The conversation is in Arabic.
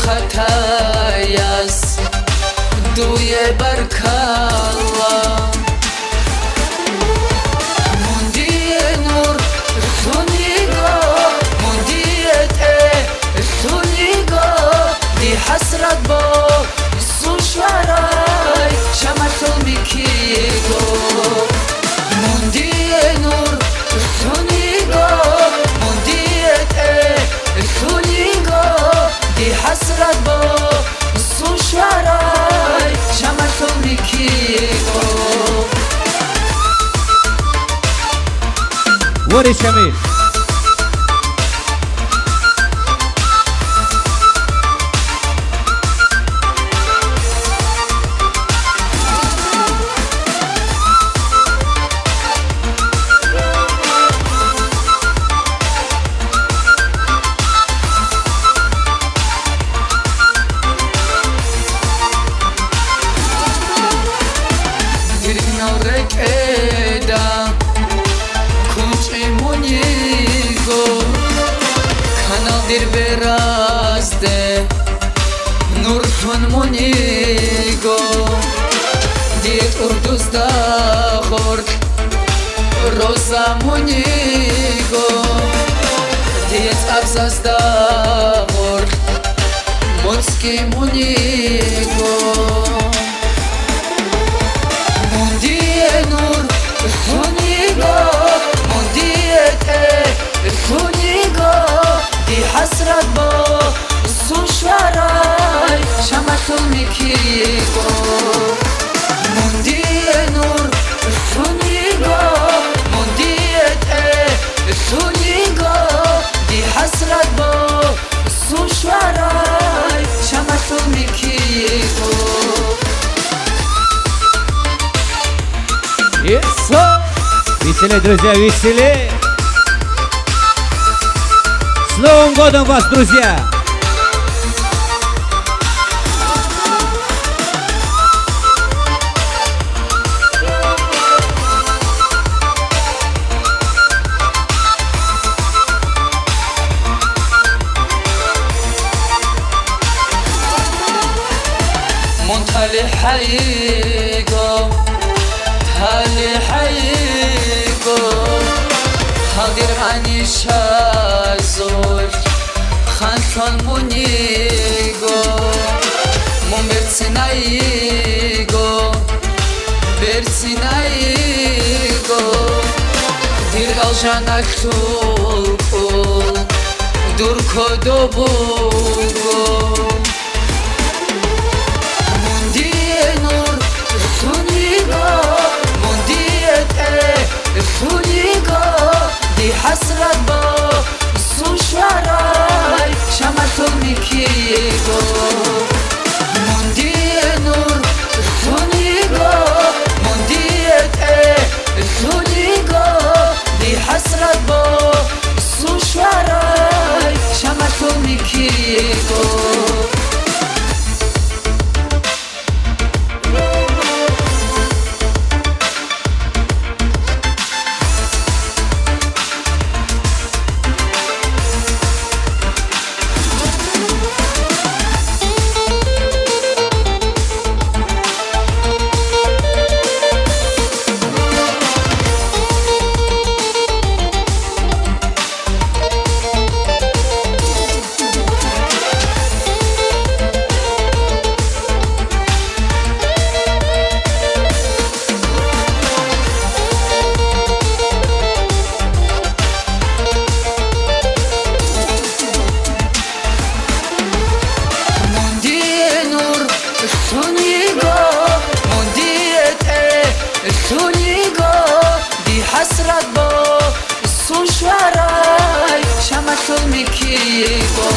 خطایس دوی برکالا موندی نور خونیگا موندی خونیگا دی حسرت با سوشورای شمتو میکیگو موندی نور خونیگا موندی خونیگا دی حسرت با سوشورای شمتو میکیگو ورش جميل دیر برازده نور تون مونیگو دیت اردوز دا خورد روزا مونیگو دیت ابزاز دا خورد موسکی مونیگو موندی نور خونیگو موندی خونیگو دی حسرت با سوشورای شمتو میکیگو موندی نور خونیگو موندی خونیگو دی حسرت با سوشورای شمتو میکیگو Веселей, друзья, веселей! С Новым годом вас, друзья! منتالي حيقو تالي حيقو حاضر عني شازور خانشان مونيگو مرسنايگو برسنايگو دير الجانك تول دور كدو بوگو موندي نور خونيگو موندي خونيگو دی حسرت با سوشورای شمتو میکیگو موندی نور خونیگو موندی خونیگو دی حسرت با سوشورای شمتو میکیگو خونیگو دی حسرت با سوشورای شمتو میکیگو